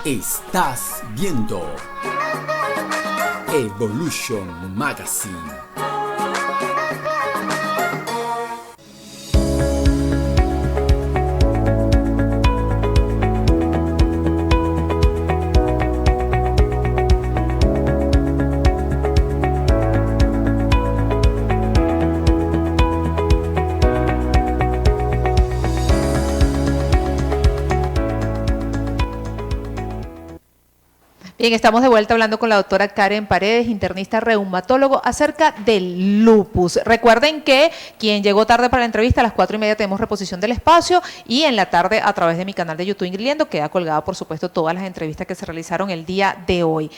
Estás viendo Evolution Magazine. Bien, estamos de vuelta hablando con la doctora Karen Paredes, internista reumatólogo, acerca del lupus. Recuerden que quien llegó tarde para la entrevista, a las 4:30 tenemos reposición del espacio y en la tarde a través de mi canal de YouTube Ingrid Liendo queda colgada, por supuesto, todas las entrevistas que se realizaron el día de hoy.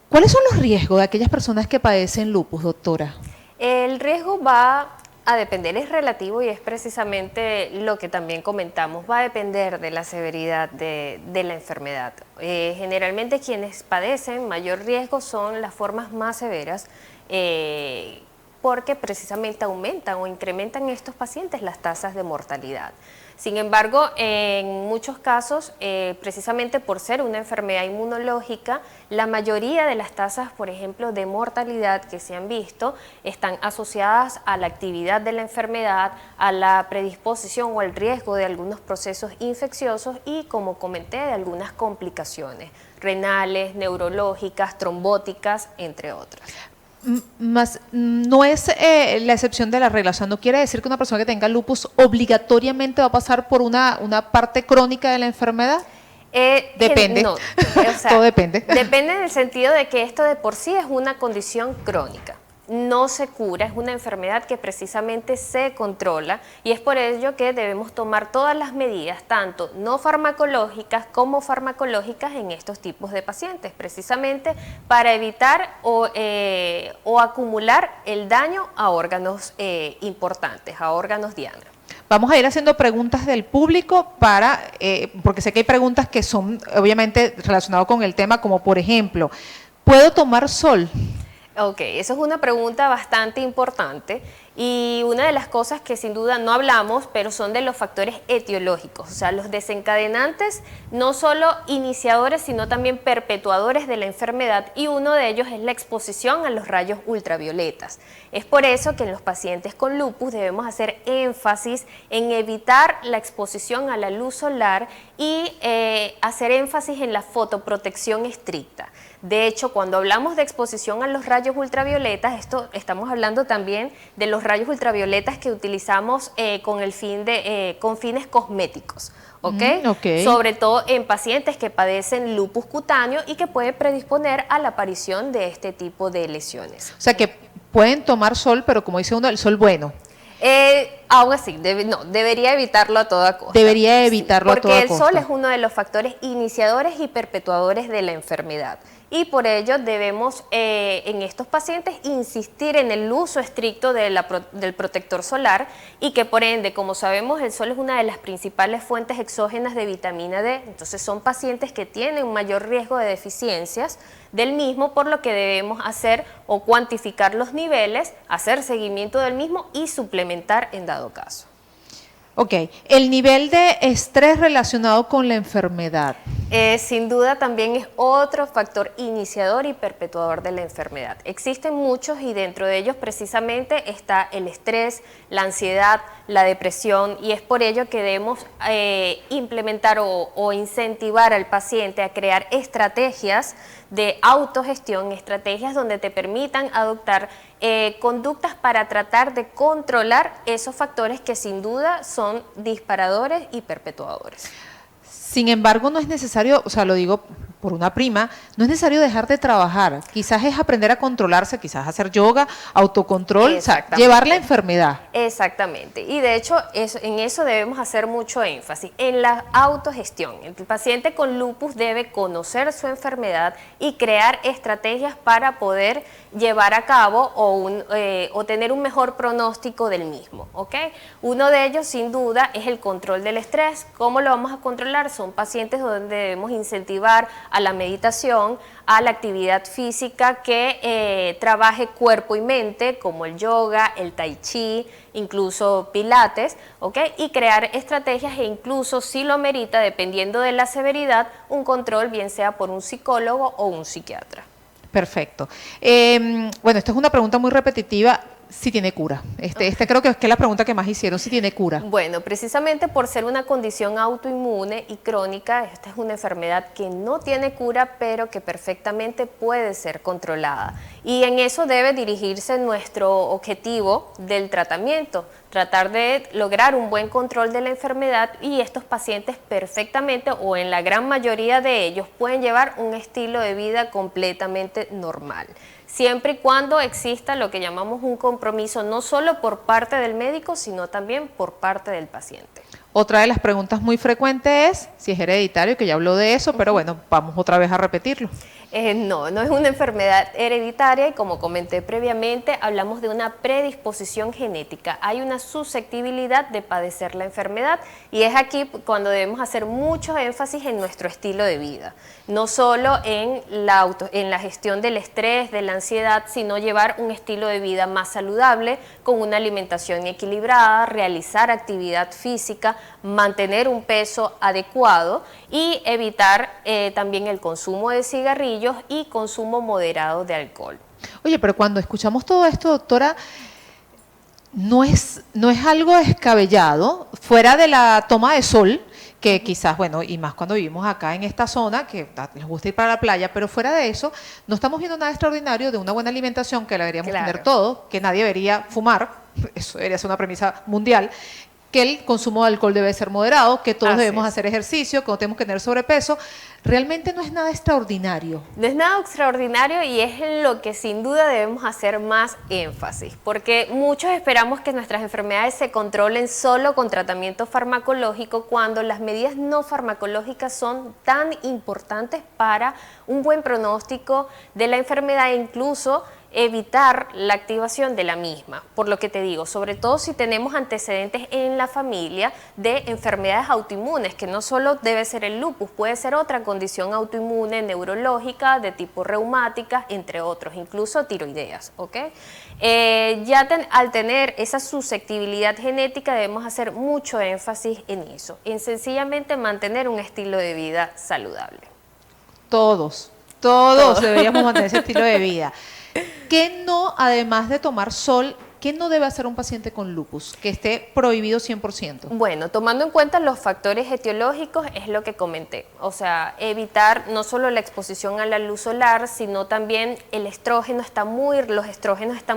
¿Cuáles son los riesgos de aquellas personas que padecen lupus, doctora? El riesgo va a depender, es relativo y es precisamente lo que también comentamos, va a depender de la severidad de la enfermedad. Generalmente quienes padecen mayor riesgo son las formas más severas, porque precisamente aumentan o incrementan en estos pacientes las tasas de mortalidad. Sin embargo, en muchos casos, precisamente por ser una enfermedad inmunológica, la mayoría de las tasas, por ejemplo, de mortalidad que se han visto, están asociadas a la actividad de la enfermedad, a la predisposición o al riesgo de algunos procesos infecciosos y, como comenté, de algunas complicaciones renales, neurológicas, trombóticas, entre otras. Más no es la excepción de la regla, o sea, no quiere decir que una persona que tenga lupus obligatoriamente va a pasar por una parte crónica de la enfermedad. Depende, no, o sea, todo depende. Depende en el sentido de que esto de por sí es una condición crónica. No se cura, es una enfermedad que precisamente se controla y es por ello que debemos tomar todas las medidas, tanto no farmacológicas como farmacológicas en estos tipos de pacientes, precisamente para evitar o acumular el daño a órganos importantes, a órganos diana. Vamos a ir haciendo preguntas del público porque sé que hay preguntas que son obviamente relacionadas con el tema, como por ejemplo, ¿puedo tomar sol? Ok, eso es una pregunta bastante importante y una de las cosas que sin duda no hablamos, pero son de los factores etiológicos, o sea, los desencadenantes, no solo iniciadores, sino también perpetuadores de la enfermedad, y uno de ellos es la exposición a los rayos ultravioletas. Es por eso que en los pacientes con lupus debemos hacer énfasis en evitar la exposición a la luz solar y hacer énfasis en la fotoprotección estricta. De hecho, cuando hablamos de exposición a los rayos ultravioletas, estamos hablando también de los rayos ultravioletas que utilizamos con fines cosméticos, ¿ok? Okay. Sobre todo en pacientes que padecen lupus cutáneo y que puede predisponer a la aparición de este tipo de lesiones. O sea, que pueden tomar sol, pero como dice uno, el sol bueno. Aún así, debería evitarlo a toda costa. Debería evitarlo a toda costa. Porque el sol es uno de los factores iniciadores y perpetuadores de la enfermedad. Y por ello debemos en estos pacientes insistir en el uso estricto del protector solar y que por ende, como sabemos, el sol es una de las principales fuentes exógenas de vitamina D, entonces son pacientes que tienen un mayor riesgo de deficiencias del mismo, por lo que debemos hacer o cuantificar los niveles, hacer seguimiento del mismo y suplementar en dado caso. Ok, el nivel de estrés relacionado con la enfermedad. Sin duda también es otro factor iniciador y perpetuador de la enfermedad. Existen muchos y dentro de ellos precisamente está el estrés, la ansiedad, la depresión, y es por ello que debemos implementar o incentivar al paciente a crear estrategias de autogestión, estrategias donde te permitan adoptar conductas para tratar de controlar esos factores que sin duda son disparadores y perpetuadores. Sin embargo, no es necesario, o sea, lo digo por una prima, no es necesario dejar de trabajar, quizás es aprender a controlarse, quizás hacer yoga, autocontrol, o sea, llevar la enfermedad. Exactamente, y de hecho en eso debemos hacer mucho énfasis, en la autogestión. El paciente con lupus debe conocer su enfermedad y crear estrategias para poder llevar a cabo o tener un mejor pronóstico del mismo, ¿ok? Uno de ellos sin duda es el control del estrés. ¿Cómo lo vamos a controlar? Son pacientes donde debemos incentivar a la meditación, a la actividad física que trabaje cuerpo y mente, como el yoga, el tai chi, incluso pilates, ¿ok? Y crear estrategias e incluso, si lo merita, dependiendo de la severidad, un control, bien sea por un psicólogo o un psiquiatra. Perfecto. Bueno, esta es una pregunta muy repetitiva. Si tiene cura. Este creo que es la pregunta que más hicieron, si tiene cura. Bueno, precisamente por ser una condición autoinmune y crónica, esta es una enfermedad que no tiene cura, pero que perfectamente puede ser controlada. Y en eso debe dirigirse nuestro objetivo del tratamiento, tratar de lograr un buen control de la enfermedad, y estos pacientes perfectamente, o en la gran mayoría de ellos, pueden llevar un estilo de vida completamente normal, siempre y cuando exista lo que llamamos un compromiso, no solo por parte del médico, sino también por parte del paciente. Otra de las preguntas muy frecuentes es si es hereditario, que ya habló de eso, pero bueno, vamos otra vez a repetirlo. No, no es una enfermedad hereditaria, y como comenté previamente, hablamos de una predisposición genética. Hay una susceptibilidad de padecer la enfermedad, y es aquí cuando debemos hacer mucho énfasis en nuestro estilo de vida. No solo en la gestión del estrés, de la ansiedad, sino llevar un estilo de vida más saludable, con una alimentación equilibrada, realizar actividad física, mantener un peso adecuado y evitar también el consumo de cigarrillos y consumo moderado de alcohol. Oye, pero cuando escuchamos todo esto, doctora, no es algo descabellado, fuera de la toma de sol, que quizás, bueno, y más cuando vivimos acá en esta zona, que les gusta ir para la playa, pero fuera de eso, no estamos viendo nada extraordinario de una buena alimentación, que la deberíamos tener todos, que nadie debería fumar, eso debería ser una premisa mundial, que el consumo de alcohol debe ser moderado, que todos debemos hacer ejercicio, que no tenemos que tener sobrepeso. Realmente no es nada extraordinario. No es nada extraordinario, y es en lo que sin duda debemos hacer más énfasis, porque muchos esperamos que nuestras enfermedades se controlen solo con tratamiento farmacológico, cuando las medidas no farmacológicas son tan importantes para un buen pronóstico de la enfermedad, e incluso evitar la activación de la misma. Por lo que te digo, sobre todo si tenemos antecedentes en la familia de enfermedades autoinmunes, que no solo debe ser el lupus, puede ser otra condición autoinmune neurológica de tipo reumática, entre otros, incluso tiroideas, ¿ok? Al tener esa susceptibilidad genética, debemos hacer mucho énfasis en eso, en sencillamente mantener un estilo de vida saludable. Todos deberíamos mantener ese estilo de vida. ¿Qué no, además de tomar sol, qué no debe hacer un paciente con lupus, que esté prohibido 100%? Bueno, tomando en cuenta los factores etiológicos, es lo que comenté. O sea, evitar no solo la exposición a la luz solar, sino también los estrógenos están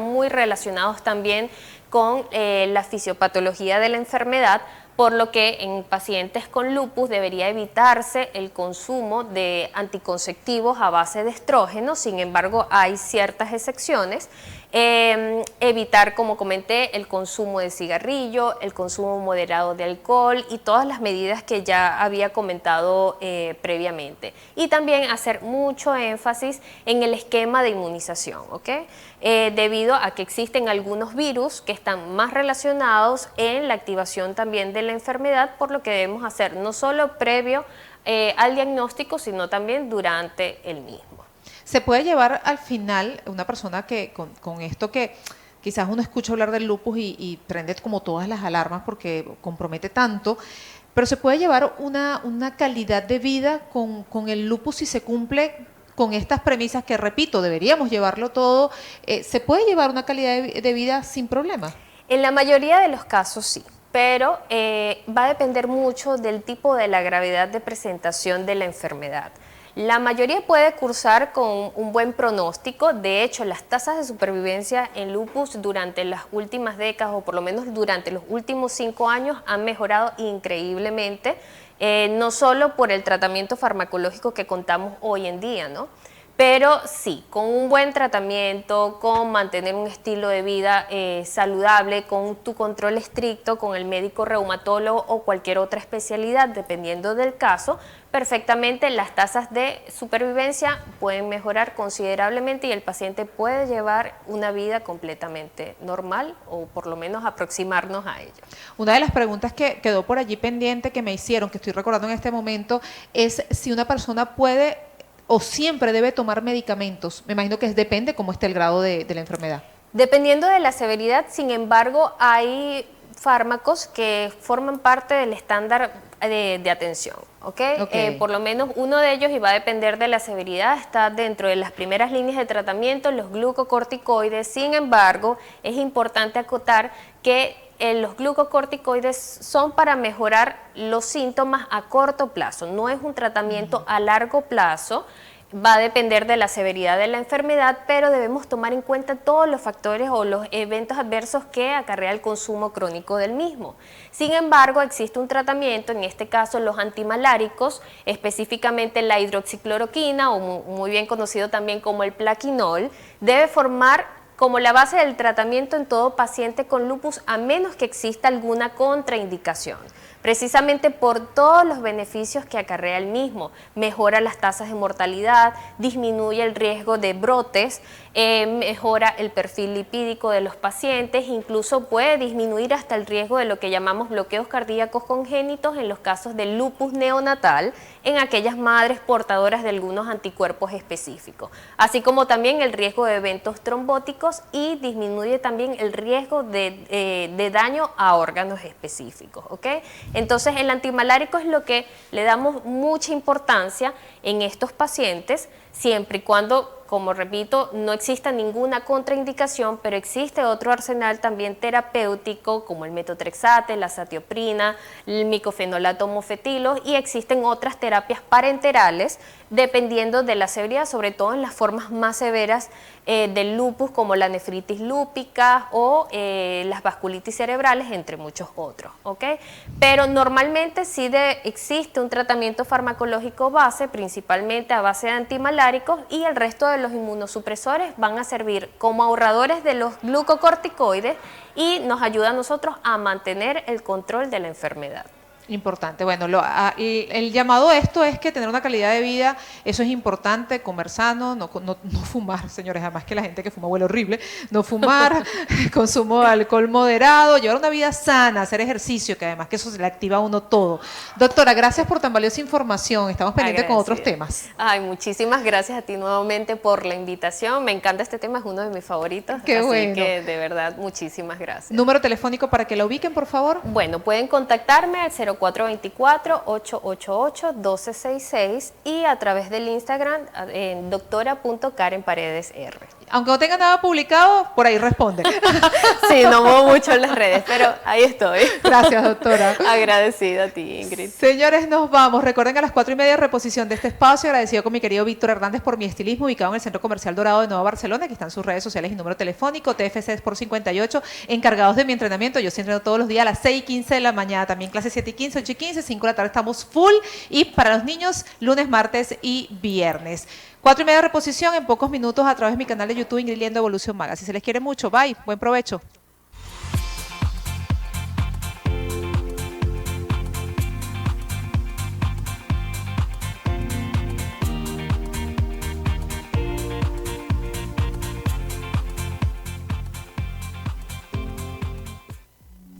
muy relacionados también con la fisiopatología de la enfermedad, por lo que en pacientes con lupus debería evitarse el consumo de anticonceptivos a base de estrógenos. Sin embargo, hay ciertas excepciones. Evitar, como comenté, el consumo de cigarrillo, el consumo moderado de alcohol y todas las medidas que ya había comentado previamente. Y también hacer mucho énfasis en el esquema de inmunización, ¿ok? Debido a que existen algunos virus que están más relacionados en la activación también de la enfermedad, por lo que debemos hacer no solo previo al diagnóstico, sino también durante el mismo. ¿Se puede llevar al final una persona que con esto que quizás uno escucha hablar del lupus y prende como todas las alarmas porque compromete tanto, pero se puede llevar una calidad de vida con el lupus si se cumple con estas premisas que, repito, deberíamos llevarlo todo? ¿Se puede llevar una calidad de vida sin problema? En la mayoría de los casos sí, pero va a depender mucho del tipo de la gravedad de presentación de la enfermedad. La mayoría puede cursar con un buen pronóstico. De hecho, las tasas de supervivencia en lupus durante las últimas décadas, o por lo menos durante los últimos 5 años, han mejorado increíblemente, no solo por el tratamiento farmacológico que contamos hoy en día, ¿no? Pero sí, con un buen tratamiento, con mantener un estilo de vida saludable, con tu control estricto con el médico reumatólogo o cualquier otra especialidad, dependiendo del caso, perfectamente las tasas de supervivencia pueden mejorar considerablemente y el paciente puede llevar una vida completamente normal, o por lo menos aproximarnos a ello. Una de las preguntas que quedó por allí pendiente, que me hicieron, que estoy recordando en este momento, es si una persona puede o siempre debe tomar medicamentos? Me imagino que depende cómo esté el grado de la enfermedad. Dependiendo de la severidad, sin embargo, hay fármacos que forman parte del estándar de atención, ¿ok? Por lo menos uno de ellos, y va a depender de la severidad, está dentro de las primeras líneas de tratamiento, los glucocorticoides. Sin embargo, es importante acotar que los glucocorticoides son para mejorar los síntomas a corto plazo, no es un tratamiento a largo plazo. Va a depender de la severidad de la enfermedad, pero debemos tomar en cuenta todos los factores o los eventos adversos que acarrea el consumo crónico del mismo. Sin embargo, existe un tratamiento, en este caso los antimaláricos, específicamente la hidroxicloroquina, o muy bien conocido también como el plaquinol, debe formar como la base del tratamiento en todo paciente con lupus, a menos que exista alguna contraindicación, precisamente por todos los beneficios que acarrea el mismo. Mejora las tasas de mortalidad, disminuye el riesgo de brotes, mejora el perfil lipídico de los pacientes, incluso puede disminuir hasta el riesgo de lo que llamamos bloqueos cardíacos congénitos en los casos de lupus neonatal, en aquellas madres portadoras de algunos anticuerpos específicos, así como también el riesgo de eventos trombóticos, y disminuye también el riesgo de daño a órganos específicos, ¿ok? Entonces el antimalárico es lo que le damos mucha importancia en estos pacientes, siempre y cuando, como repito, no exista ninguna contraindicación, pero existe otro arsenal también terapéutico como el metotrexate, la azatioprina, el micofenolato homofetilo, y existen otras terapias parenterales dependiendo de la severidad, sobre todo en las formas más severas del lupus, como la nefritis lúpica o las vasculitis cerebrales, entre muchos otros, ¿ok? Pero normalmente sí existe un tratamiento farmacológico base, principalmente a base de antimaláricos, y el resto de los inmunosupresores van a servir como ahorradores de los glucocorticoides y nos ayuda a nosotros a mantener el control de la enfermedad. Importante. Bueno, el llamado a esto es que tener una calidad de vida, eso es importante, comer sano, no fumar, señores, además que la gente que fuma huele horrible, no fumar, consumo de alcohol moderado, llevar una vida sana, hacer ejercicio, que además que eso se le activa a uno todo. Doctora, gracias por tan valiosa información, estamos pendientes con otros temas. Ay, muchísimas gracias a ti nuevamente por la invitación, me encanta este tema, es uno de mis favoritos. Qué así bueno. Que de verdad, muchísimas gracias. Número telefónico para que la ubiquen, por favor. Bueno, pueden contactarme al 0424-888-1266 y a través del Instagram en doctora.karenparedesr. Aunque no tenga nada publicado, por ahí responde. Sí, no muevo mucho en las redes, pero ahí estoy. Gracias, doctora. Agradecida a ti, Ingrid. Señores, nos vamos. Recuerden que a las 4:30 reposición de este espacio. Agradecido con mi querido Víctor Hernández por Mi Estilismo, ubicado en el Centro Comercial Dorado de Nueva Barcelona. Aquí están sus redes sociales y número telefónico, TFC Sport 58, encargados de mi entrenamiento. Yo sí entreno todos los días a las 6:15 de la mañana, también clases 7:15, 8:15, 5 de la tarde estamos full, y para los niños, lunes, martes y viernes. 4:30 reposición en pocos minutos a través de mi canal de YouTube, Ingrid Liendo Evolución Maga. Si se les quiere mucho, bye, buen provecho.